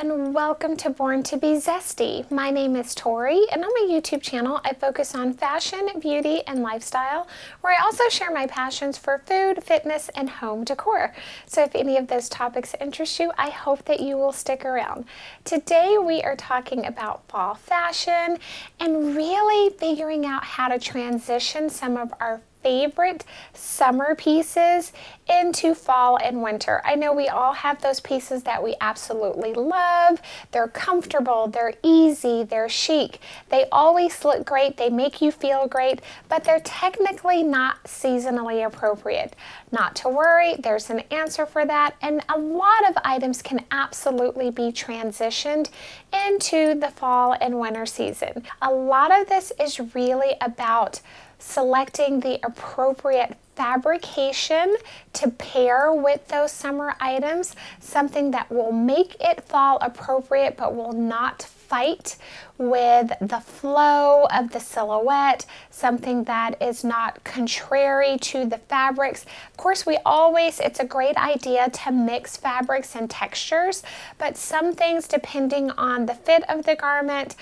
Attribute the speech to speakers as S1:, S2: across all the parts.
S1: and welcome to Born to Be Zesty. My name is Tori, and on my YouTube channel I focus on fashion, beauty, and lifestyle, where I also share my passions for food, fitness, and home decor. So if any of those topics interest you, I hope that you will stick around. Today we are talking about fall fashion and really figuring out how to transition some of our favorite summer pieces into fall and winter. I know we all have those pieces that we absolutely love. They're comfortable, they're easy, they're chic. They always look great, they make you feel great, but they're technically not seasonally appropriate. Not to worry, there's an answer for that, and a lot of items can absolutely be transitioned into the fall and winter season. A lot of this is really about selecting the appropriate fabrication to pair with those summer items, something that will make it fall appropriate but will not fight with the flow of the silhouette, something that is not contrary to the fabrics. Of course, it's a great idea to mix fabrics and textures, but some things, depending on the fit of the garment,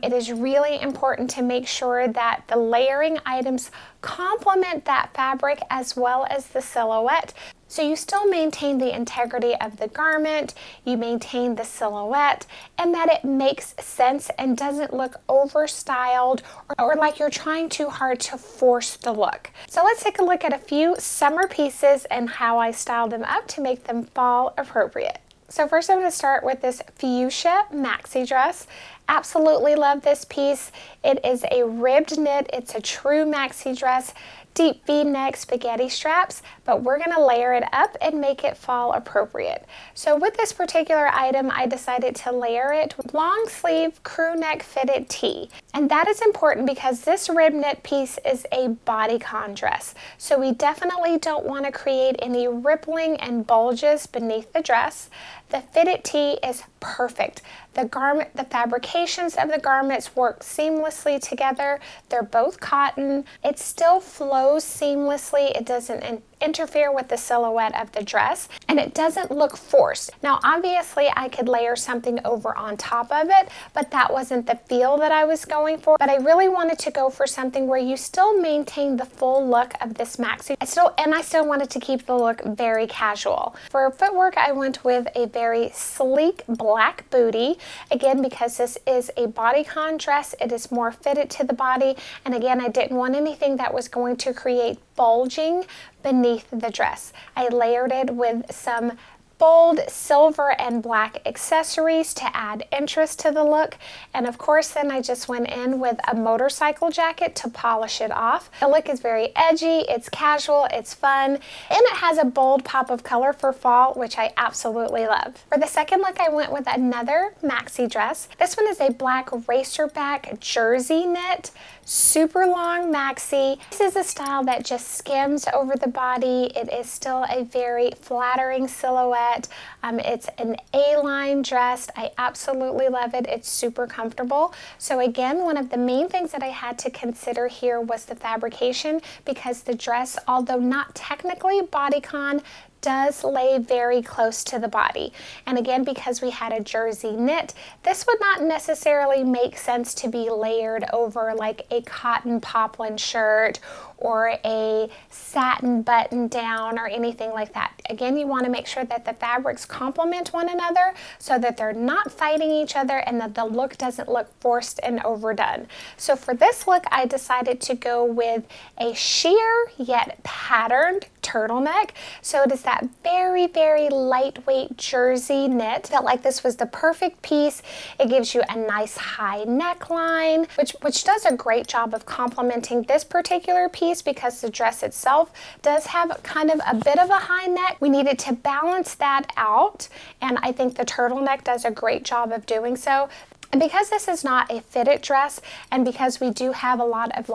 S1: it is really important to make sure that the layering items complement that fabric as well as the silhouette. So you still maintain the integrity of the garment, you maintain the silhouette, and that it makes sense and doesn't look overstyled or like you're trying too hard to force the look. So let's take a look at a few summer pieces and how I styled them up to make them fall appropriate. So first I'm going to start with this fuchsia maxi dress. Absolutely love this piece. It is a ribbed knit. It's a true maxi dress. Deep V-neck spaghetti straps, but we're going to layer it up and make it fall appropriate. So with this particular item, I decided to layer it with long sleeve crew neck fitted tee. And that is important because this rib knit piece is a bodycon dress. So we definitely don't want to create any rippling and bulges beneath the dress. The fitted tee is perfect. The fabrications of the garments work seamlessly together. They're both cotton. It still flows seamlessly. It doesn't interfere with the silhouette of the dress, and it doesn't look forced. Now, obviously, I could layer something over on top of it, but that wasn't the feel that I was going for. But I really wanted to go for something where you still maintain the full look of this maxi. I still wanted to keep the look very casual. For footwork, I went with a very sleek black bootie. Again, because this is a bodycon dress, it is more fitted to the body. And again, I didn't want anything that was going to create bulging beneath the dress. I layered it with some bold silver and black accessories to add interest to the look, and of course then I just went in with a motorcycle jacket to polish it off. The look is very edgy, it's casual, it's fun, and it has a bold pop of color for fall, which I absolutely love. For the second look, I went with another maxi dress. This one is a black racerback jersey knit, super long maxi. This is a style that just skims over the body. It is still a very flattering silhouette. It's an A-line dress. I absolutely love it. It's super comfortable. So again, one of the main things that I had to consider here was the fabrication, because the dress, although not technically bodycon, does lay very close to the body. And again, because we had a jersey knit, this would not necessarily make sense to be layered over like a cotton poplin shirt or a satin button down or anything like that. Again, you want to make sure that the fabrics complement one another so that they're not fighting each other and that the look doesn't look forced and overdone. So for this look, I decided to go with a sheer yet patterned turtleneck. So it is that very, very lightweight jersey knit. Felt like this was the perfect piece. It gives you a nice high neckline, which does a great job of complementing this particular piece because the dress itself does have kind of a bit of a high neck. We needed to balance that out, and I think the turtleneck does a great job of doing so. And because this is not a fitted dress, and because we do have a lot of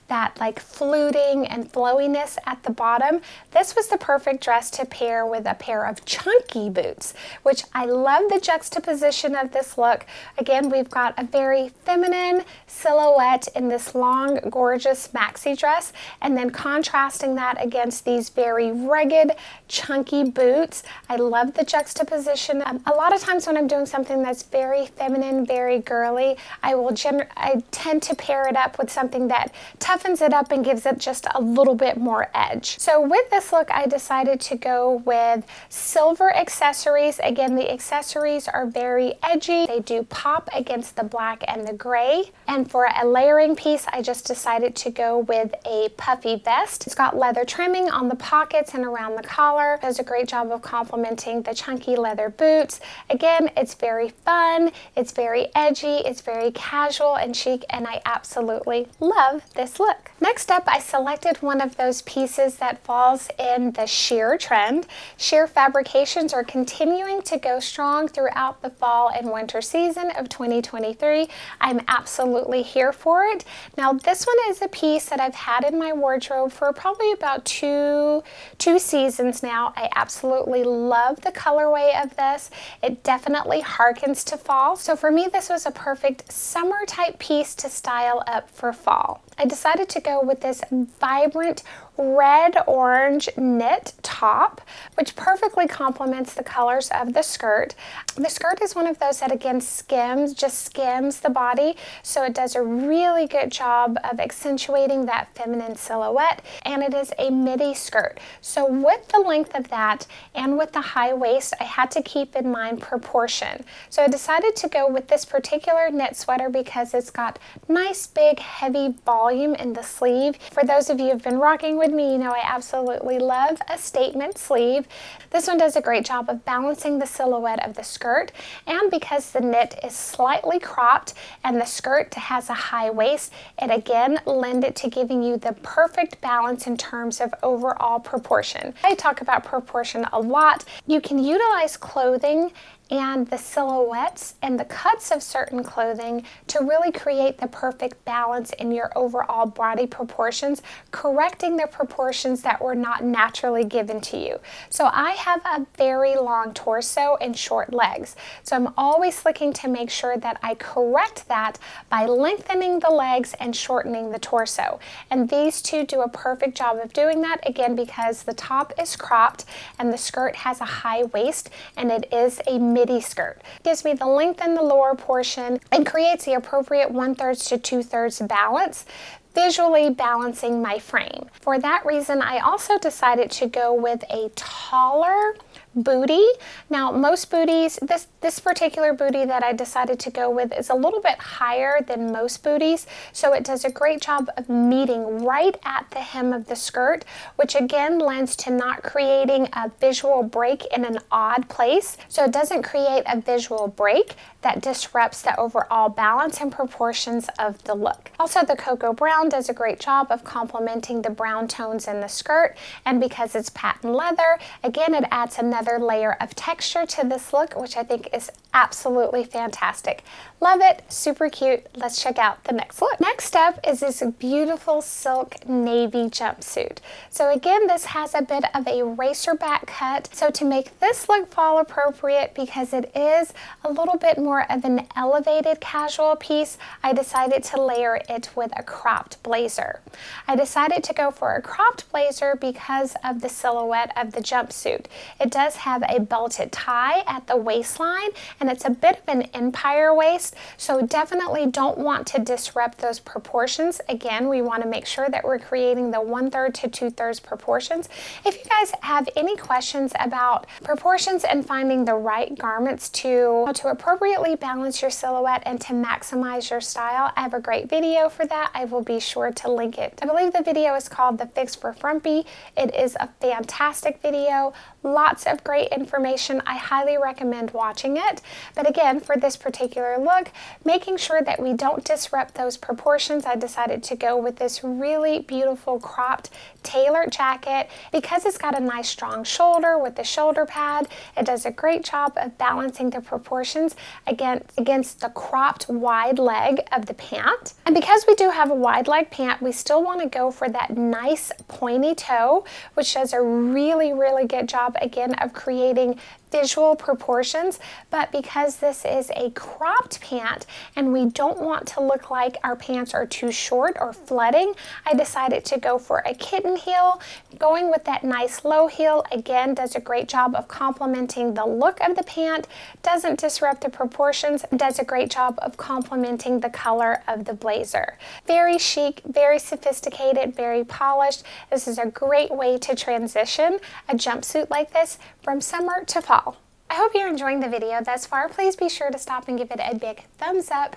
S1: that fluting and flowiness at the bottom, this was the perfect dress to pair with a pair of chunky boots, which I love the juxtaposition of this look. Again, we've got a very feminine silhouette in this long, gorgeous maxi dress, and then contrasting that against these very rugged, chunky boots. I love the juxtaposition. A lot of times when I'm doing something that's very feminine, very girly, I tend to pair it up with something that toughens it up and gives it just a little bit more edge. So with this look, I decided to go with silver accessories. Again, the accessories are very edgy. They do pop against the black and the gray. And for a layering piece, I just decided to go with a puffy vest. It's got leather trimming on the pockets and around the collar. It does a great job of complementing the chunky leather boots. Again, it's very fun, it's very edgy, it's very casual and chic, and I absolutely love this look. Next up, I selected one of those pieces that falls in the sheer trend. Sheer fabrications are continuing to go strong throughout the fall and winter season of 2023. I'm absolutely here for it. Now, this one is a piece that I've had in my wardrobe for probably about two seasons now. I absolutely love the colorway of this. It definitely harkens to fall. So for me, this was a perfect summer type piece to style up for fall. I decided to go with this vibrant red-orange knit top, which perfectly complements the colors of the skirt. The skirt is one of those that again just skims the body, so it does a really good job of accentuating that feminine silhouette, and it is a midi skirt. So with the length of that and with the high waist, I had to keep in mind proportion. So I decided to go with this particular knit sweater because it's got nice big heavy volume in the sleeve. For those of you who've been rocking with me, you know I absolutely love a statement sleeve. This one does a great job of balancing the silhouette of the skirt, and because the knit is slightly cropped and the skirt has a high waist, it again lends it to giving you the perfect balance in terms of overall proportion. I talk about proportion a lot. You can utilize clothing and the silhouettes and the cuts of certain clothing to really create the perfect balance in your overall body proportions, correcting the proportions that were not naturally given to you. So I have a very long torso and short legs, so I'm always looking to make sure that I correct that by lengthening the legs and shortening the torso. And these two do a perfect job of doing that, again because the top is cropped and the skirt has a high waist and it is a midi skirt. It gives me the length in the lower portion and creates the appropriate 1/3 to 2/3 balance, visually balancing my frame. For that reason, I also decided to go with a taller booty. Now, most booties, this particular booty that I decided to go with is a little bit higher than most booties, so it does a great job of meeting right at the hem of the skirt, which again lends to not creating a visual break in an odd place. So it doesn't create a visual break that disrupts the overall balance and proportions of the look. Also, the cocoa brown does a great job of complementing the brown tones in the skirt, and because it's patent leather, again, it adds another layer of texture to this look, which I think is absolutely fantastic. Love it, super cute. Let's check out the next look. Next up is this beautiful silk navy jumpsuit. So again, this has a bit of a racer back cut. So to make this look fall appropriate, because it is a little bit more of an elevated casual piece, I decided to layer it with a cropped blazer. I decided to go for a cropped blazer because of the silhouette of the jumpsuit. It does have a belted tie at the waistline, and it's a bit of an empire waist, so definitely don't want to disrupt those proportions. Again, we want to make sure that we're creating the 1/3 to 2/3 proportions. If you guys have any questions about proportions and finding the right garments to appropriately balance your silhouette and to maximize your style, I have a great video for that. I will be sure to link it. I believe the video is called The Fix for Frumpy. It is a fantastic video, lots of great information. I highly recommend watching it. But again, for this particular look, making sure that we don't disrupt those proportions, I decided to go with this really beautiful cropped tailored jacket. Because it's got a nice strong shoulder with the shoulder pad, it does a great job of balancing the proportions against the cropped wide leg of the pant. And because we do have a wide leg pant, we still want to go for that nice pointy toe, which does a really, really good job again of creating visual proportions. But because this is a cropped pant and we don't want to look like our pants are too short or flooding, I decided to go for a kitten heel. Going with that nice low heel again does a great job of complementing the look of the pant, doesn't disrupt the proportions, does a great job of complementing the color of the blazer. Very chic, very sophisticated, very polished. This is a great way to transition a jumpsuit like this from summer to fall. I hope you're enjoying the video thus far. Please be sure to stop and give it a big thumbs up.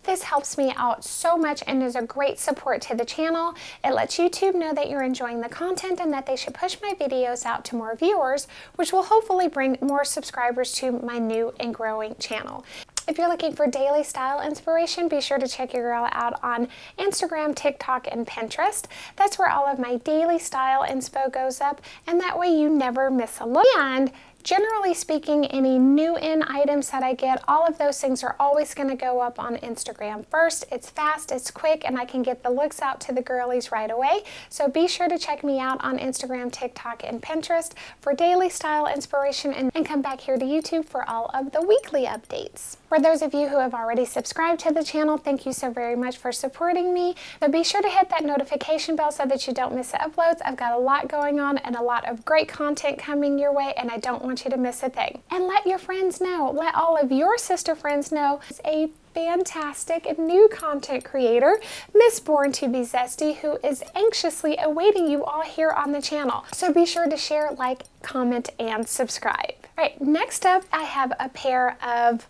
S1: This helps me out so much and is a great support to the channel. It lets YouTube know that you're enjoying the content and that they should push my videos out to more viewers, which will hopefully bring more subscribers to my new and growing channel. If you're looking for daily style inspiration, be sure to check your girl out on Instagram, TikTok, and Pinterest. That's where all of my daily style inspo goes up, and that way you never miss a look. And generally speaking, any new in items that I get, all of those things are always going to go up on Instagram first. It's fast, it's quick, and I can get the looks out to the girlies right away. So be sure to check me out on Instagram, TikTok, and Pinterest for daily style inspiration, and come back here to YouTube for all of the weekly updates. For those of you who have already subscribed to the channel, thank you so very much for supporting me. But be sure to hit that notification bell so that you don't miss the uploads. I've got a lot going on and a lot of great content coming your way, and I don't want you to miss a thing. And let your friends know, let all of your sister friends know, it's a fantastic and new content creator, Miss Born to Be Zesty, who is anxiously awaiting you all here on the channel. So be sure to share, like, comment, and subscribe. All right, next up, I have a pair of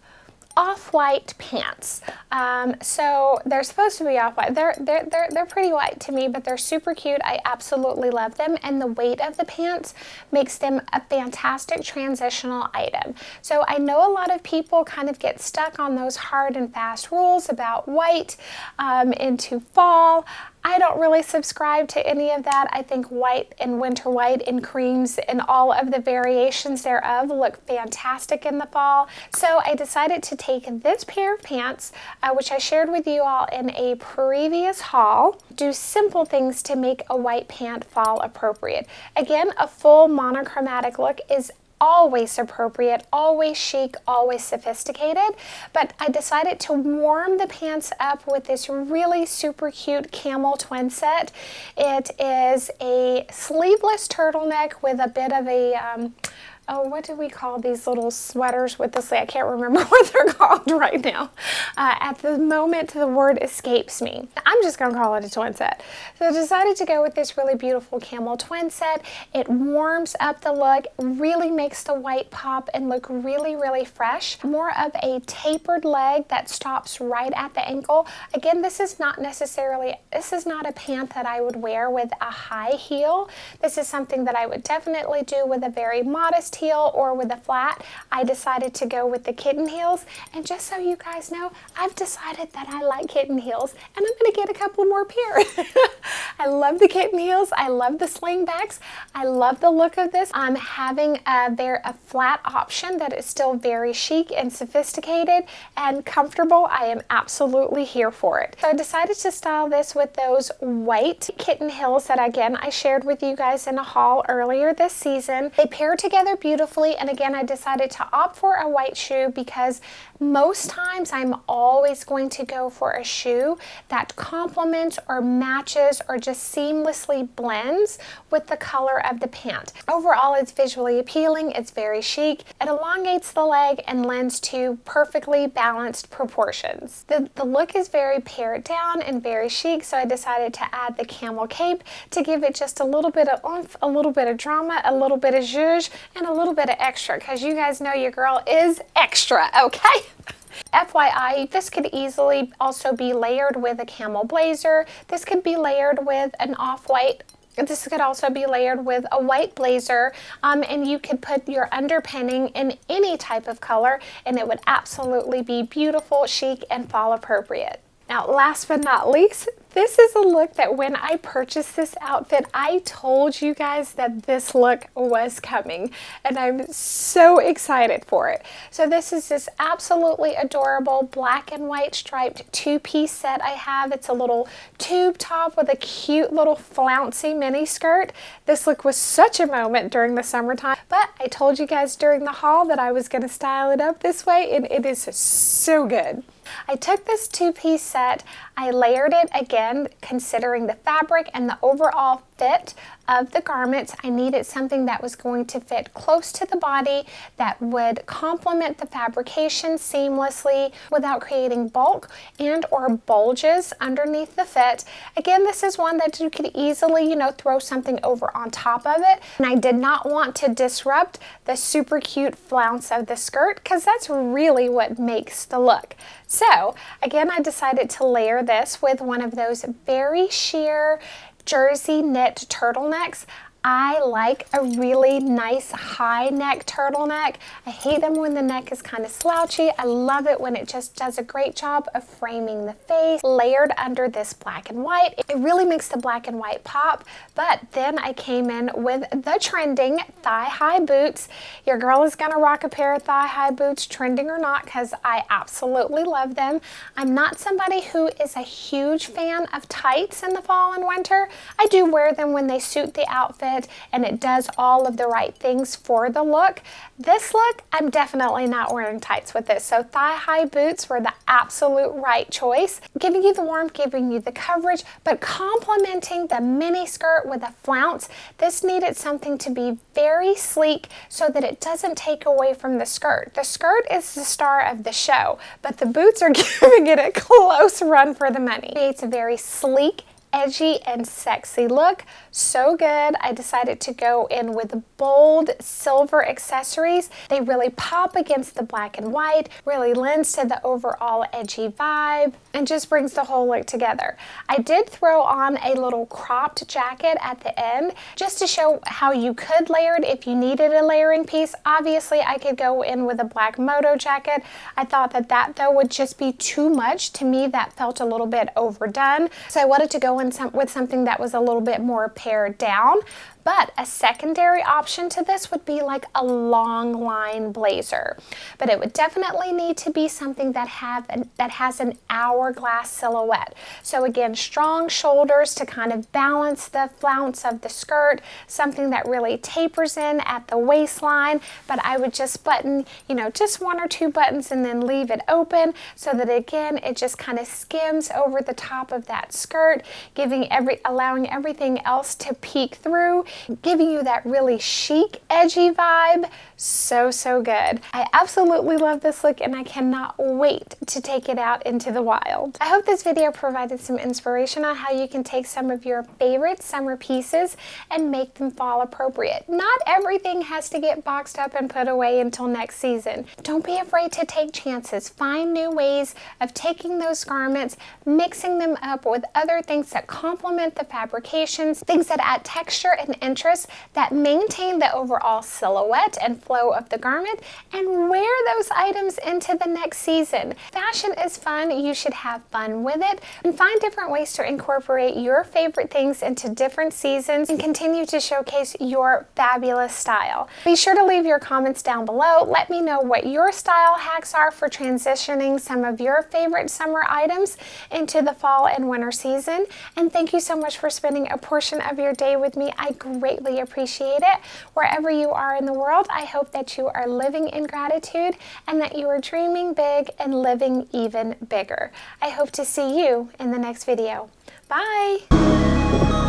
S1: off-white pants. So they're supposed to be off-white. They're pretty white to me, but they're super cute. I absolutely love them, and the weight of the pants makes them a fantastic transitional item. So I know a lot of people kind of get stuck on those hard and fast rules about white into fall. I don't really subscribe to any of that. I think white and winter white and creams and all of the variations thereof look fantastic in the fall. So I decided to take this pair of pants, which I shared with you all in a previous haul, do simple things to make a white pant fall appropriate. Again, a full monochromatic look is always appropriate, always chic, always sophisticated, but I decided to warm the pants up with this really super cute camel twin set. It is a sleeveless turtleneck with a bit of a oh, what do we call these little sweaters with the sleeve? I can't remember what they're called right now. At the moment, the word escapes me. I'm just going to call it a twin set. So I decided to go with this really beautiful camel twin set. It warms up the look, really makes the white pop and look really, really fresh. More of a tapered leg that stops right at the ankle. Again, this is not a pant that I would wear with a high heel. This is something that I would definitely do with a very modest heel or with a flat. I decided to go with the kitten heels, and just so you guys know, I've decided that I like kitten heels, and I'm going to get a couple more pair. I love the kitten heels. I love the slingbacks. I love the look of this. I'm having a flat option that is still very chic and sophisticated and comfortable. I am absolutely here for it. So I decided to style this with those white kitten heels that, again, I shared with you guys in a haul earlier this season. They pair together beautifully, and again, I decided to opt for a white shoe because most times I'm always going to go for a shoe that complements or matches or just seamlessly blends with the color of the pant. Overall, it's visually appealing, it's very chic, it elongates the leg and lends to perfectly balanced proportions. The look is very pared down and very chic, so I decided to add the camel cape to give it just a little bit of oomph, a little bit of drama, a little bit of zhuzh, and a little bit of extra, because you guys know your girl is extra, okay? FYI, this could easily also be layered with a camel blazer. This could be layered with an off-white This could also be layered with a white blazer, and you could put your underpinning in any type of color and it would absolutely be beautiful, chic, and fall appropriate. Now, last but not least, this is a look that when I purchased this outfit, I told you guys that this look was coming, and I'm so excited for it. So this is this absolutely adorable black and white striped two-piece set I have. It's a little tube top with a cute little flouncy mini skirt. This look was such a moment during the summertime, but I told you guys during the haul that I was going to style it up this way, and it is so good. I took this two-piece set, I layered it again, considering the fabric and the overall fit of the garments. I needed something that was going to fit close to the body, that would complement the fabrication seamlessly without creating bulk and or bulges underneath the fit. Again, this is one that you could easily, throw something over on top of it. And I did not want to disrupt the super cute flounce of the skirt because that's really what makes the look. So again, I decided to layer this with one of those very sheer jersey knit turtlenecks. I like a really nice high neck turtleneck. I hate them when the neck is kind of slouchy. I love it when it just does a great job of framing the face, layered under this black and white. It really makes the black and white pop, but then I came in with the trending thigh-high boots. Your girl is gonna rock a pair of thigh-high boots, trending or not, because I absolutely love them. I'm not somebody who is a huge fan of tights in the fall and winter. I do wear them when they suit the outfit and it does all of the right things for the look. This look, I'm definitely not wearing tights with this. So thigh-high boots were the absolute right choice. Giving you the warmth, giving you the coverage, but complementing the mini skirt with a flounce. This needed something to be very sleek so that it doesn't take away from the skirt. The skirt is the star of the show, but the boots are giving it a close run for the money. It creates a very sleek, edgy, and sexy look. So good. I decided to go in with bold silver accessories. They really pop against the black and white, really lends to the overall edgy vibe, and just brings the whole look together. I did throw on a little cropped jacket at the end just to show how you could layer it if you needed a layering piece. Obviously, I could go in with a black moto jacket. I thought that though would just be too much. To me, that felt a little bit overdone. So I wanted to go in with something that was a little bit more pared down. But a secondary option to this would be like a long line blazer. But it would definitely need to be something that has an hourglass silhouette. So again, strong shoulders to kind of balance the flounce of the skirt, something that really tapers in at the waistline, but I would just button, just one or two buttons and then leave it open so that again, it just kind of skims over the top of that skirt, allowing everything else to peek through, giving you that really chic, edgy vibe. So good. I absolutely love this look and I cannot wait to take it out into the wild. I hope this video provided some inspiration on how you can take some of your favorite summer pieces and make them fall appropriate. Not everything has to get boxed up and put away until next season. Don't be afraid to take chances. Find new ways of taking those garments, mixing them up with other things that complement the fabrications, things that add texture and interest, that maintain the overall silhouette and flow of the garment, and wear those items into the next season. Fashion is fun. You should have fun with it and find different ways to incorporate your favorite things into different seasons and continue to showcase your fabulous style. Be sure to leave your comments down below. Let me know what your style hacks are for transitioning some of your favorite summer items into the fall and winter season. And thank you so much for spending a portion of your day with me. I greatly appreciate it. Wherever you are in the world, I hope that you are living in gratitude and that you are dreaming big and living even bigger. I hope to see you in the next video. Bye!